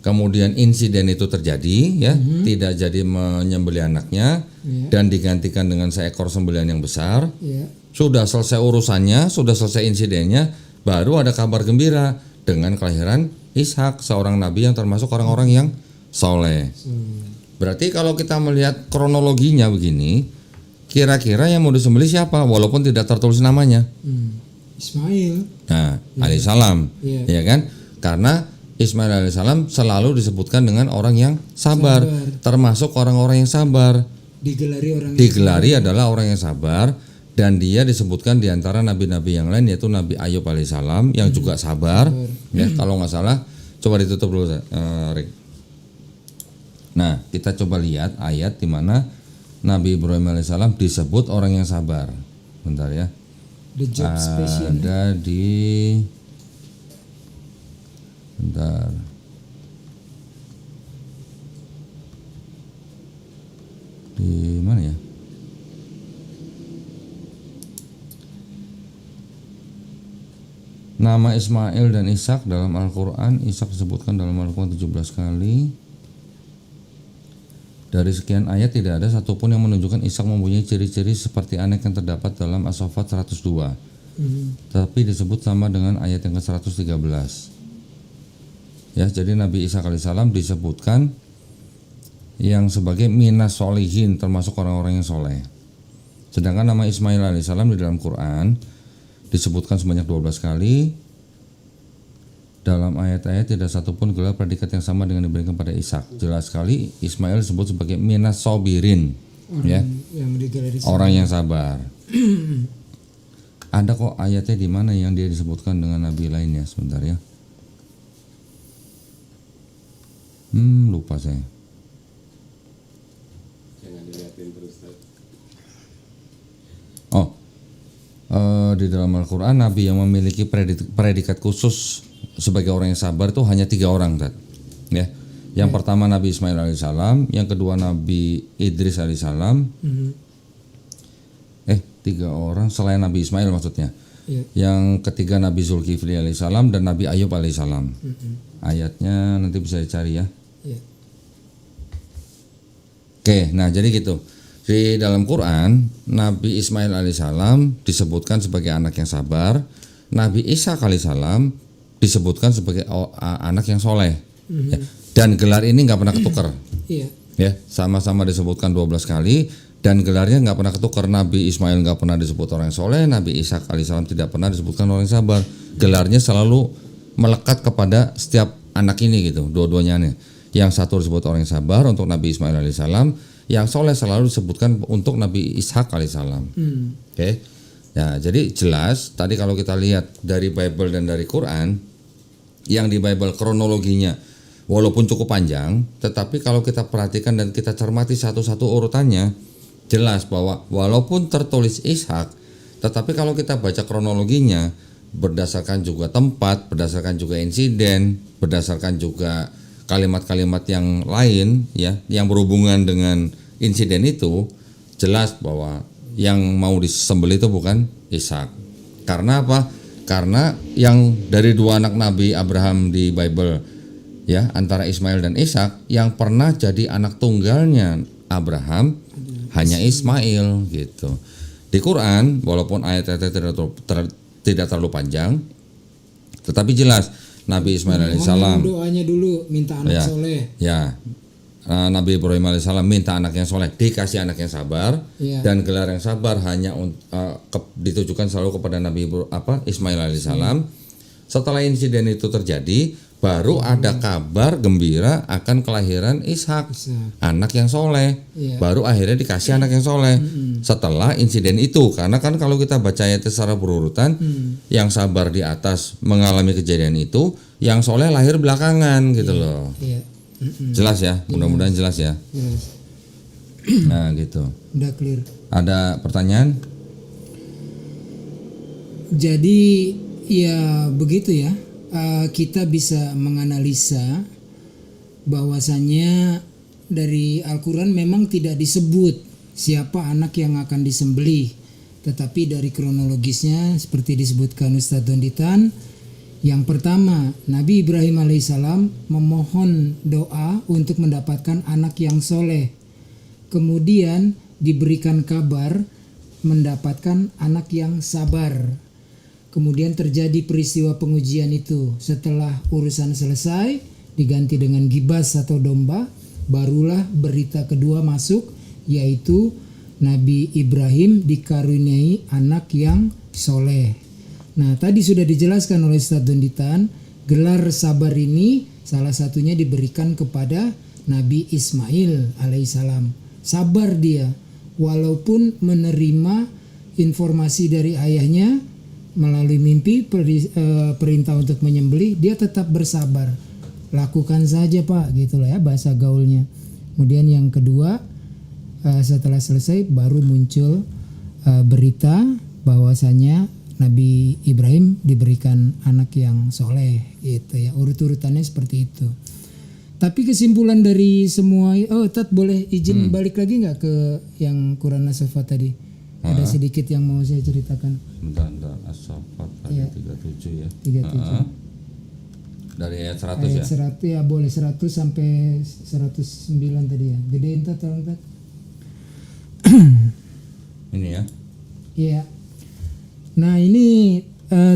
kemudian insiden itu terjadi, ya, tidak jadi menyembelih anaknya, dan digantikan dengan seekor sembelihan yang besar. Sudah selesai urusannya, sudah selesai insidennya, baru ada kabar gembira dengan kelahiran Ishak, seorang nabi yang termasuk orang-orang yang soleh. Berarti kalau kita melihat kronologinya begini, kira-kira yang mau disembelih siapa? Walaupun tidak tertulis namanya. Ismail. Nah, alaihissalam, ya kan? Karena Ismail alaihissalam selalu disebutkan dengan orang yang sabar, termasuk orang-orang yang sabar. Digelari adalah orang yang sabar. Dan dia disebutkan di antara nabi-nabi yang lain, yaitu Nabi Ayub alaihissalam yang juga sabar. Ya, kalau nggak salah, coba ditutup dulu, Rick. Nah, kita coba lihat ayat di mana Nabi Ibrahim alaihissalam disebut orang yang sabar. Bentar ya. Ada di, bentar. Di mana ya? Nama Ismail dan Ishak dalam Al-Quran, Ishak disebutkan dalam Al-Quran 17 kali. Dari sekian ayat tidak ada satupun yang menunjukkan Ishak mempunyai ciri-ciri seperti anak yang terdapat dalam As-Saffat 102. Tapi disebut sama dengan ayat yang ke-113. Ya, jadi Nabi Ishak alaihissalam disebutkan yang sebagai minas solihin, termasuk orang-orang yang soleh. Sedangkan nama Ismail alaihissalam di dalam Quran disebutkan sebanyak 12 kali. Dalam ayat-ayat tidak satupun gelar predikat yang sama dengan diberikan pada Ishak. Jelas sekali Ismail disebut sebagai minas sobirin, ya, orang yang sabar. Ada kok ayatnya di mana yang dia disebutkan dengan nabi lainnya, sebentar ya. Lupa saya. Jangan dilihatin terus. Di dalam Al-Quran, Nabi yang memiliki predikat khusus sebagai orang yang sabar itu hanya 3 orang, ya. Yang pertama Nabi Ismail alaihissalam, yang kedua Nabi Idris alaihissalam. 3 orang selain Nabi Ismail maksudnya. Yang ketiga Nabi Zulkifli alaihissalam dan Nabi Ayub alaihissalam. Ayatnya nanti bisa dicari ya. Oke, nah jadi gitu. Di dalam Quran, Nabi Ismail alaihissalam disebutkan sebagai anak yang sabar, Nabi Ishak alaihissalam disebutkan sebagai anak yang soleh. Ya. Dan gelar ini nggak pernah ketukar. Ya, sama-sama disebutkan 12 kali dan gelarnya nggak pernah ketukar. Nabi Ismail nggak pernah disebut orang yang soleh, Nabi Ishak alaihissalam tidak pernah disebutkan orang yang sabar. Gelarnya selalu melekat kepada setiap anak ini gitu, dua-duanya nih. Yang satu disebut orang yang sabar untuk Nabi Ismail alaihissalam. Yang soleh selalu disebutkan untuk Nabi Ishak alaihissalam. Oke. Ya, jadi jelas tadi kalau kita lihat dari Bible dan dari Quran, yang di Bible kronologinya walaupun cukup panjang, tetapi kalau kita perhatikan dan kita cermati satu-satu urutannya, jelas bahwa walaupun tertulis Ishak, tetapi kalau kita baca kronologinya berdasarkan juga tempat, berdasarkan juga insiden, berdasarkan juga kalimat-kalimat yang lain, ya, yang berhubungan dengan insiden itu, jelas bahwa yang mau disembelih itu bukan Ishak. Karena apa? Karena yang dari 2 anak Nabi Abraham di Bible, ya, antara Ismail dan Ishak, yang pernah jadi anak tunggalnya Abraham hanya Ismail gitu. Di Quran, walaupun ayat-ayatnya tidak terlalu panjang, tetapi jelas Nabi Ismail alaihissalam doanya dulu minta anak soleh. Ya, Nabi Ibrahim alaihissalam minta anak yang soleh, dikasih anak yang sabar, dan gelar yang sabar hanya ditujukan selalu kepada Nabi Ismail alaihissalam. Setelah insiden itu terjadi, baru ada kabar gembira akan kelahiran Ishak, anak yang soleh. Iya. Baru akhirnya dikasih anak yang soleh. Setelah insiden itu, karena kan kalau kita baca ayat secara berurutan, yang sabar di atas mengalami kejadian itu, yang soleh lahir belakangan gitu loh. Iya. Jelas ya, mudah-mudahan jelas ya. Yes. Nah gitu. Udah clear. Ada pertanyaan? Jadi ya begitu ya. Kita bisa menganalisa bahwasannya dari Al-Quran memang tidak disebut siapa anak yang akan disembelih, tetapi dari kronologisnya seperti disebutkan Ustadz Donditan, yang pertama Nabi Ibrahim alaihissalam memohon doa untuk mendapatkan anak yang soleh, kemudian diberikan kabar mendapatkan anak yang sabar. Kemudian terjadi peristiwa pengujian itu. Setelah urusan selesai, diganti dengan gibas atau domba, barulah berita kedua masuk, yaitu Nabi Ibrahim dikaruniai anak yang soleh. Nah, tadi sudah dijelaskan oleh Ustadz Donditan, gelar sabar ini salah satunya diberikan kepada Nabi Ismail alaihissalam. Sabar dia, walaupun menerima informasi dari ayahnya melalui mimpi perintah untuk menyembelih, dia tetap bersabar. Lakukan saja Pak, gitulah ya bahasa gaulnya. Kemudian yang kedua, setelah selesai baru muncul berita bahwasanya Nabi Ibrahim diberikan anak yang soleh, gitu ya. Urut-urutannya seperti itu. Tapi kesimpulan dari semua, Tat boleh izin balik lagi nggak ke yang Quran As-Saffat tadi? Ada sedikit yang mau saya ceritakan. Bentar, As-Saffat ayat 37 ya. 37. Dari ayat 100 Ayat ya. 100 ya, boleh 100 sampai 109 tadi ya. Gedein Tat, tolong Tat. Ini ya. Iya. Nah ini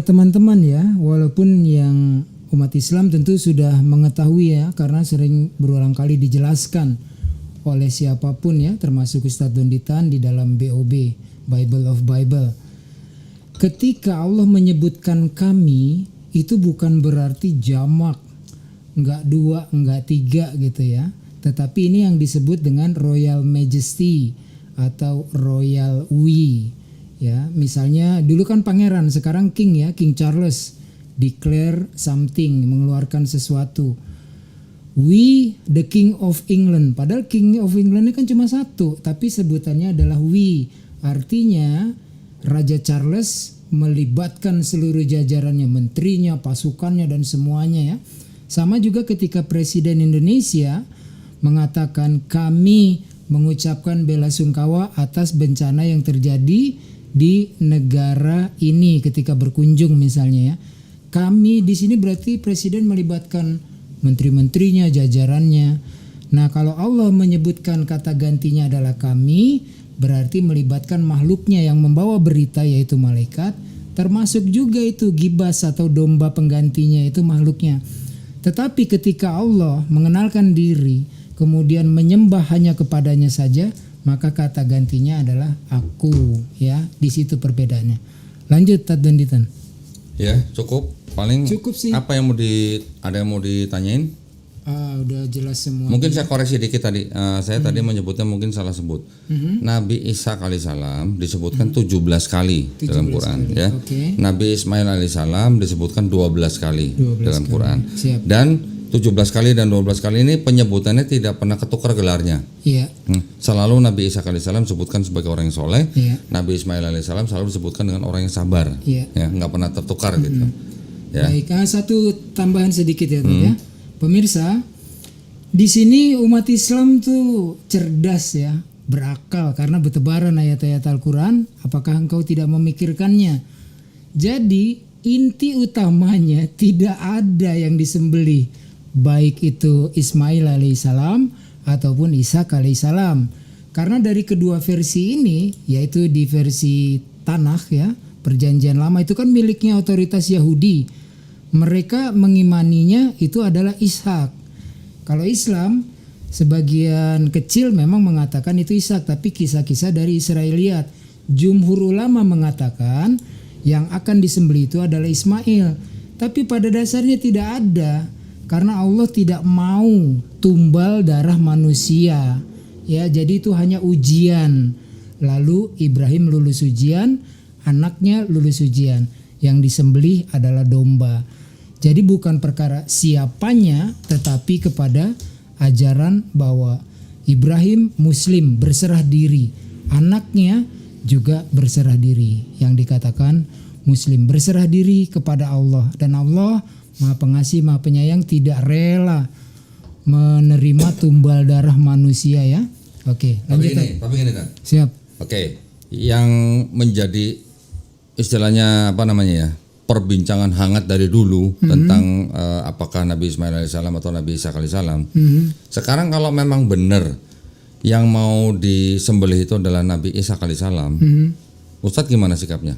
teman-teman ya, walaupun yang umat Islam tentu sudah mengetahui ya, karena sering berulang kali dijelaskan oleh siapapun ya, termasuk Ustadz Donditan di dalam BOB, Bible of Bible. Ketika Allah menyebutkan kami, itu bukan berarti jamak, enggak dua, enggak tiga gitu ya. Tetapi ini yang disebut dengan Royal Majesty atau Royal We. Ya, misalnya dulu kan pangeran, sekarang king ya, King Charles declare something, mengeluarkan sesuatu. We the King of England, padahal King of England ini kan cuma satu, tapi sebutannya adalah we. Artinya Raja Charles melibatkan seluruh jajarannya, menterinya, pasukannya dan semuanya ya. Sama juga ketika Presiden Indonesia mengatakan kami mengucapkan bela sungkawa atas bencana yang terjadi di negara ini ketika berkunjung misalnya ya. Kami di sini berarti presiden melibatkan menteri-menterinya, jajarannya. Nah, kalau Allah menyebutkan kata gantinya adalah kami, berarti melibatkan makhluknya yang membawa berita yaitu malaikat, termasuk juga itu gibas atau domba penggantinya itu makhluknya. Tetapi ketika Allah mengenalkan diri, kemudian menyembah hanya kepadanya saja, maka kata gantinya adalah aku ya. Di situ perbedaannya. Lanjut Tad Donditan. Ya, cukup. Paling Cukup sih. apa yang ada yang mau ditanyain? Udah jelas semua. Mungkin saya koreksi dikit tadi. Saya tadi menyebutnya mungkin salah sebut. Nabi Isa alaihissalam disebutkan 17 kali dalam Quran kali. ya. Okay. Nabi Ismail alaihissalam disebutkan 12 kali 12 dalam kali. Quran. Siap. Dan 17 kali dan 12 kali ini penyebutannya tidak pernah ketukar gelarnya. Iya. Selalu Nabi Isa alaihissalam disebutkan sebagai orang yang soleh. Iya. Nabi Ismail alaihissalam selalu disebutkan dengan orang yang sabar. Iya. Ya, nggak pernah tertukar gitu. Ya. Baik, satu tambahan sedikit ya, ya. Pemirsa, di sini umat Islam tuh cerdas ya, berakal karena bertebaran ayat-ayat Al-Quran. Apakah engkau tidak memikirkannya? Jadi inti utamanya tidak ada yang disembelih, baik itu Ismail alaihissalam ataupun Ishak alaihissalam. Karena dari kedua versi ini, yaitu di versi Tanakh ya, Perjanjian Lama itu kan miliknya otoritas Yahudi. Mereka mengimaninya itu adalah Ishak. Kalau Islam sebagian kecil memang mengatakan itu Ishak, tapi kisah-kisah dari Israeliat. Jumhur ulama mengatakan yang akan disembelih itu adalah Ismail. Tapi pada dasarnya tidak ada Karena Allah tidak mau tumbal darah manusia. Ya, jadi itu hanya ujian. Lalu Ibrahim lulus ujian, anaknya lulus ujian. Yang disembelih adalah domba. Jadi bukan perkara siapanya, tetapi kepada ajaran bahwa Ibrahim Muslim berserah diri. Anaknya juga berserah diri. Yang dikatakan Muslim berserah diri kepada Allah. Dan Allah Maha Pengasih, Maha Penyayang, tidak rela menerima tumbal darah manusia ya. Oke, lanjut. Tapi gini kan. Siap. Oke, yang menjadi istilahnya apa namanya ya, perbincangan hangat dari dulu tentang apakah Nabi Ismail alaihissalam atau Nabi Ishak alaihissalam. Sekarang kalau memang benar yang mau disembelih itu adalah Nabi Ishak alaihissalam, Ustadz gimana sikapnya?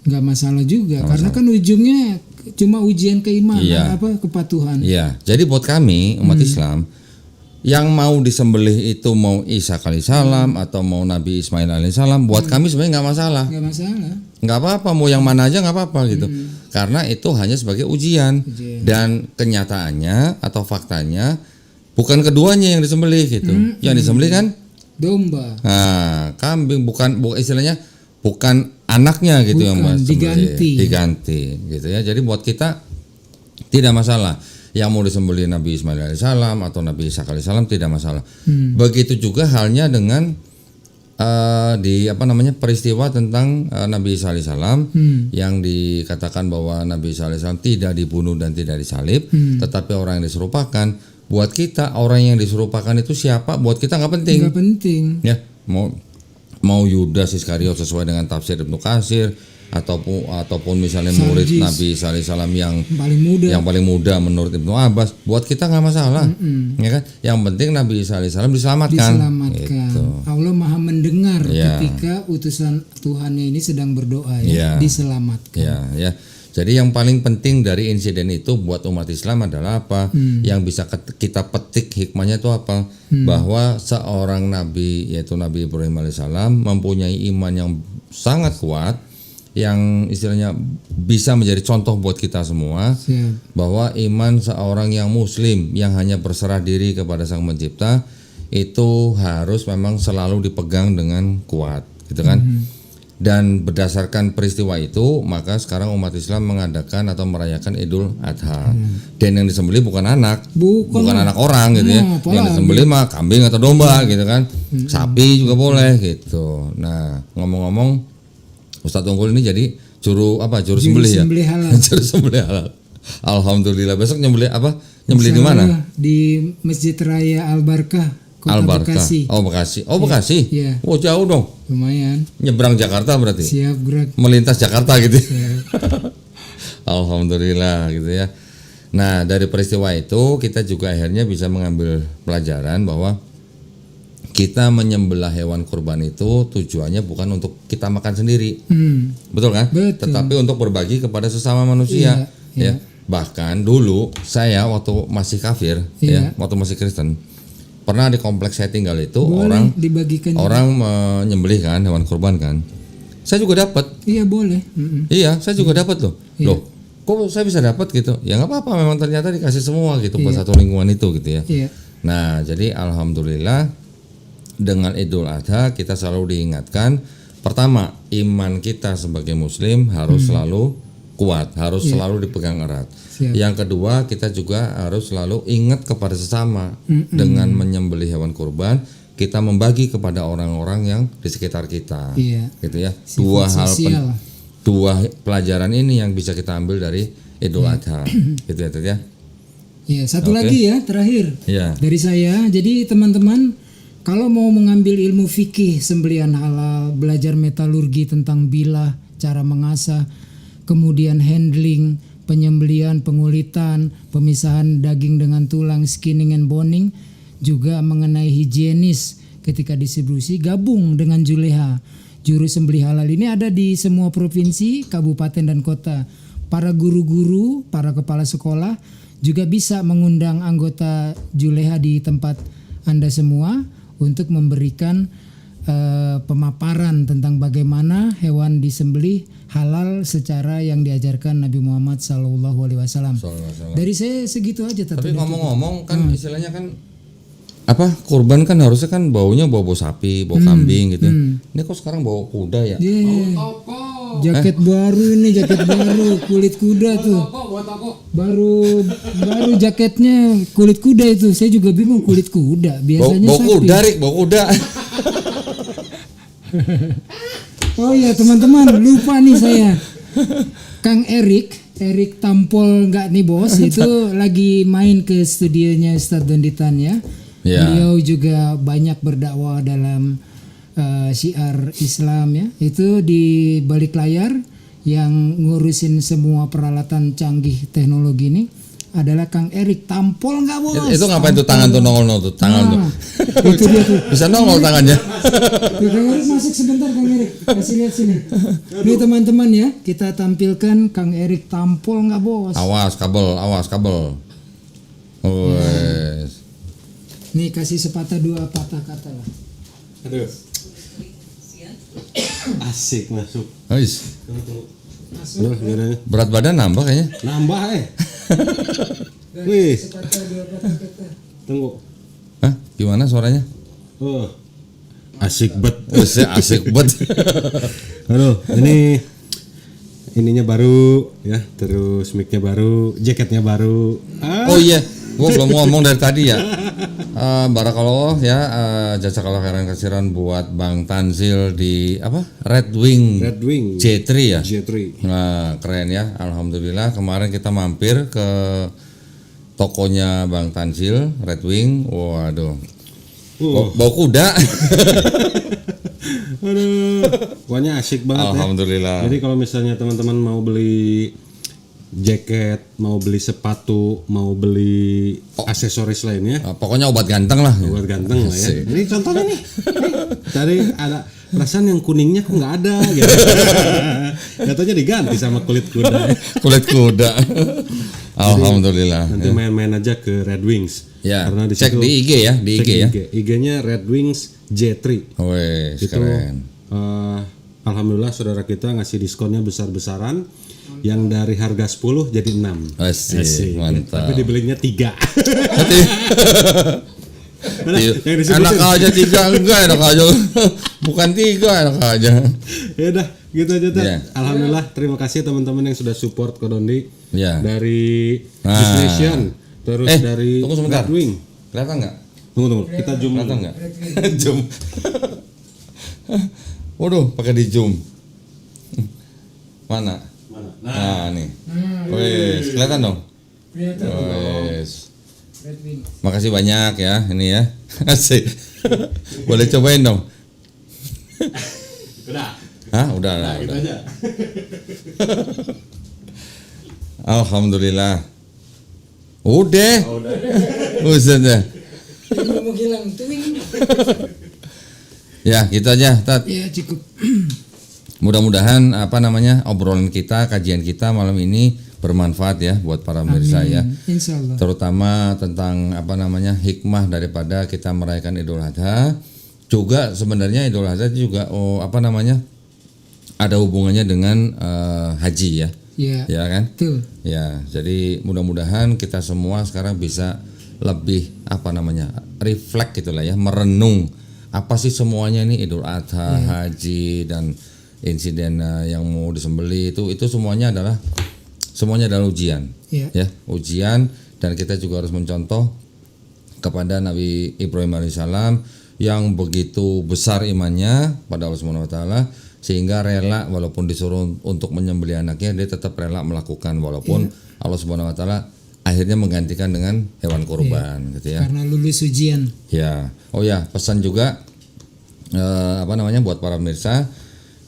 Nggak masalah juga, karena kan ujungnya cuma ujian keimanan, kepatuhan. Iya, jadi buat kami umat Islam yang mau disembelih itu mau Ishak alaihissalam atau mau Nabi Ismail alaihissalam, buat kami sebenarnya nggak masalah. Nggak masalah. Nggak apa-apa, mau yang mana aja nggak apa-apa gitu. Karena itu hanya sebagai ujian. Dan kenyataannya atau faktanya bukan keduanya yang disembelih gitu. Yang disembelih kan domba. Nah, kambing bukan istilahnya bukan anaknya gitu yang diganti gitu ya. Jadi buat kita tidak masalah yang mau disembelih Nabi Ismail alaihissalam atau Nabi Ishak alaihissalam, tidak masalah. Begitu juga halnya dengan peristiwa tentang Nabi Isa alaihissalam yang dikatakan bahwa Nabi Isa alaihissalam tidak dibunuh dan tidak disalib, tetapi orang yang diserupakan. Buat kita orang yang diserupakan itu siapa? Buat kita nggak penting. Nggak penting. Ya, mau Yudas Iskariot sesuai dengan tafsir Ibnu Katsir ataupun misalnya murid Nabi Isa alaihissalam yang paling muda menurut Ibnu Abbas, buat kita nggak masalah, ya kan? Yang penting Nabi Isa alaihissalam diselamatkan. Gitu. Allah Maha mendengar ketika utusan Tuhannya ini sedang berdoa diselamatkan. Ya. Jadi yang paling penting dari insiden itu buat umat Islam adalah apa? Yang bisa kita petik hikmahnya itu apa? Bahwa seorang nabi, yaitu Nabi Ibrahim alaihissalam, mempunyai iman yang sangat kuat, yang istilahnya bisa menjadi contoh buat kita semua. Bahwa iman seorang yang muslim yang hanya berserah diri kepada Sang Pencipta itu harus memang selalu dipegang dengan kuat, gitu kan? Dan berdasarkan peristiwa itu, maka sekarang umat Islam mengadakan atau merayakan Idul Adha. Dan yang disembelih bukan anak anak orang gitu ya. Yang disembelih mah kambing atau domba gitu kan. Sapi juga boleh gitu. Nah, ngomong-ngomong, Ustadz Unggul ini jadi juru sembelih ya. Juru sembelih halal. Alhamdulillah. Besok nyembelih apa? Nyembelih di mana? Di Masjid Raya Al Barkah, Kota Bekasi. Bekasi. Bekasi. Iya. Jauh dong. Lumayan. Nyebrang Jakarta berarti. Siap, gerak. Melintas Jakarta gitu. Alhamdulillah gitu ya. Nah, dari peristiwa itu kita juga akhirnya bisa mengambil pelajaran bahwa kita menyembelih hewan kurban itu tujuannya bukan untuk kita makan sendiri. Betul kan? Betul. Tetapi untuk berbagi kepada sesama manusia. Ya. Bahkan dulu saya waktu masih kafir, waktu masih Kristen, pernah di kompleks saya tinggal itu orang menyembelih kan hewan kurban kan. Saya juga dapat. Iya boleh. Iya, saya juga dapat loh. Loh, kok saya bisa dapat gitu? Ya nggak apa-apa, memang ternyata dikasih semua gitu buat satu lingkungan itu gitu ya. Nah, jadi alhamdulillah dengan Idul Adha kita selalu diingatkan, pertama, iman kita sebagai muslim harus selalu kuat, harus selalu dipegang erat. Yang kedua, kita juga harus selalu ingat kepada sesama. Dengan menyembelih hewan kurban, kita membagi kepada orang-orang yang di sekitar kita. Gitu ya. Dua pelajaran ini yang bisa kita ambil dari Idul Adha. Gitu ya. Ya, satu lagi ya, terakhir. Dari saya. Jadi teman-teman, kalau mau mengambil ilmu fikih sembelihan halal, belajar metalurgi tentang bilah, cara mengasah, kemudian handling, penyembelihan, pengulitan, pemisahan daging dengan tulang, skinning and boning, juga mengenai higienis ketika distribusi, gabung dengan Juleha. Juru sembelih halal ini ada di semua provinsi, kabupaten dan kota. Para guru-guru, para kepala sekolah juga bisa mengundang anggota Juleha di tempat Anda semua untuk memberikan pemaparan tentang bagaimana hewan disembelih halal secara yang diajarkan Nabi Muhammad SAW. Dari saya segitu aja. Tapi ngomong-ngomong kan istilahnya kan apa kurban kan harusnya kan baunya bau sapi, bau kambing gitu. Ini kok sekarang bau kuda ya? Jaket baru ini, jaket baru kulit kuda tuh. Baru jaketnya kulit kuda itu. Saya juga bingung kulit kuda. Biasanya Bau sapi. kuda, Rik, bau kuda. Oh iya teman-teman, lupa nih saya. Kang Erik Tampol nggak nih bos, itu lagi main ke studionya Ustadz Donditan ya. Ya. Beliau juga banyak berdakwah dalam syiar Islam ya. Itu di balik layar yang ngurusin semua peralatan canggih teknologi ini adalah Kang Erik. Tampol nggak bos? Itu ngapain tuh tangan tuh nongol tuh tangan tuh? Itu dia tuh. Bisa nongol tangannya. Tuh, Kang Erik masuk sebentar Kang Erik. Kasih lihat sini. Nih teman-teman ya, kita tampilkan Kang Erik tampol nggak bos? Awas kabel. Wes. Nih kasih sepatah dua patah kata lah. Aduh. Asik masuk. Guys, Aduh, gimana? berat badan nambah kayaknya. Nambah Wih, Sepatah dua patah kata. tunggu. Hah? Gimana suaranya? Oh. Asik bet. Asik banget. Aduh, ininya baru ya, terus mic-nya baru, jaketnya baru. Oh iya, gua belum ngomong dari tadi ya. Barakallah ya, jazakallah khairan katsiran buat Bang Tanzil di apa? Red Wing J3 ya. J3. Nah, keren ya. Alhamdulillah kemarin kita mampir ke tokonya Bang Tanzil Red Wing. Waduh. Bau kuda. Aduh, pokoknya asik banget Alhamdulillah. ya. Jadi kalau misalnya teman-teman mau beli jaket, mau beli sepatu, mau beli aksesoris lainnya, Pokoknya obat ganteng lah. buat ganteng lah ya. Asik. Ini contohnya nih. Tadi ada perasaan yang kuningnya kok nggak ada gitu. Katanya diganti sama kulit kuda. Kulit kuda. Alhamdulillah. Nanti main-main aja ke Red Wings. Ya, Karena di cek situ di IG ya, di cek IG ya. IG-nya Red Wings J3. Wes, Itu keren. alhamdulillah saudara kita ngasih diskonnya besar-besaran. Yang dari harga 10 jadi 6. Asik, mantap. Tapi dibelinya 3. Enak aja 3 enggak enak aja. Bukan 3 enak aja. Ya udah, gitu aja Tat. Iya. Alhamdulillah, terima kasih teman-teman yang sudah support Kodondi. Iya. Dari Nah. This Nation, terus dari tunggu sebentar. Red Wing. Kelihatan enggak? Tunggu, kita zoom dulu. Kelihatan enggak? Zoom. Waduh, pakai di zoom. Mana? Nah, nih. Wes, kelihatan dong? Kelihatan. Wes. Red Wing. Makasih banyak ya, ini ya. Asik. Boleh cobain dong. Udah. Hah, udah lah. Gitu Udah. aja. Alhamdulillah. Udah. Udah. Ini mau hilang tuing. Ya, gitu aja, Tat. Ya cukup. Mudah-mudahan obrolan kita, kajian kita malam ini bermanfaat ya buat para pemirsa ya. Insya Allah. Terutama tentang hikmah daripada kita merayakan Idul Adha. Juga sebenarnya Idul Adha juga ada hubungannya dengan haji ya. Ya. Ya kan? Betul. Ya, jadi mudah-mudahan kita semua sekarang bisa lebih reflect gitulah ya, merenung apa sih semuanya ini Idul Adha, haji dan insiden yang mau disembelih itu semuanya adalah ujian. Iya. Ya, ujian, dan kita juga harus mencontoh kepada Nabi Ibrahim alaihissalam yang begitu besar imannya pada Allah Subhanahu wa taala sehingga rela walaupun disuruh untuk menyembelih anaknya dia tetap rela melakukan walaupun Allah Subhanahu wa taala akhirnya menggantikan dengan hewan kurban gitu ya. Karena lulus ujian. Ya. Oh ya, pesan juga buat para pemirsa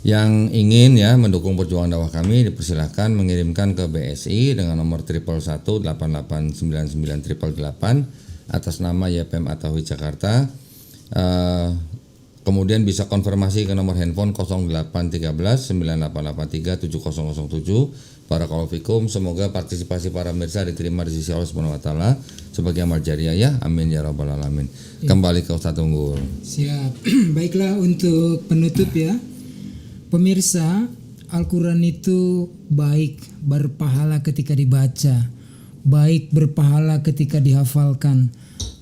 yang ingin ya mendukung perjuangan dakwah kami dipersilahkan mengirimkan ke BSI dengan nomor 111889988 atas nama YPM Atawi Jakarta. Kemudian bisa konfirmasi ke nomor handphone 0813 9883 7007 Barakallahu fikum. Semoga partisipasi para pemirsa diterima di sisi Allah Subhanahu wa taala sebagai amal jariah ya. Amin ya rabbal alamin. Kembali ke Ustaz Unggul. Siap. Baiklah, untuk penutup ya. Pemirsa, Al-Quran itu baik berpahala ketika dibaca, baik berpahala ketika dihafalkan,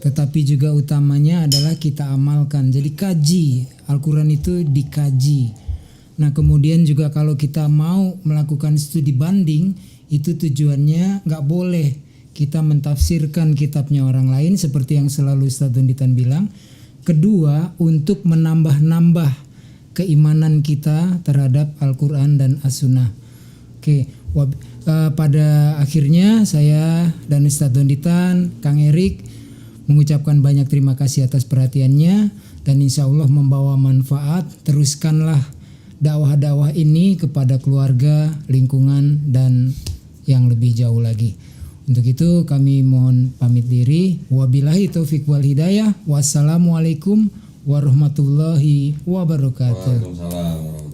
tetapi juga utamanya adalah kita amalkan. Jadi kaji, Al-Quran itu dikaji. Nah kemudian juga kalau kita mau melakukan studi banding, itu tujuannya nggak boleh kita mentafsirkan kitabnya orang lain seperti yang selalu Ustaz Donditan bilang. Kedua, untuk menambah-nambah keimanan kita terhadap Al-Quran dan As-Sunnah. Oke, pada akhirnya saya dan Ustaz Donditan, Kang Erik mengucapkan banyak terima kasih atas perhatiannya, dan insya Allah membawa manfaat. Teruskanlah dakwah-dakwah ini kepada keluarga, lingkungan, dan yang lebih jauh lagi. Untuk itu kami mohon pamit diri. Wabillahi taufiq wal hidayah. Wassalamualaikum warahmatullahi wabarakatuh. Waalaikumsalam.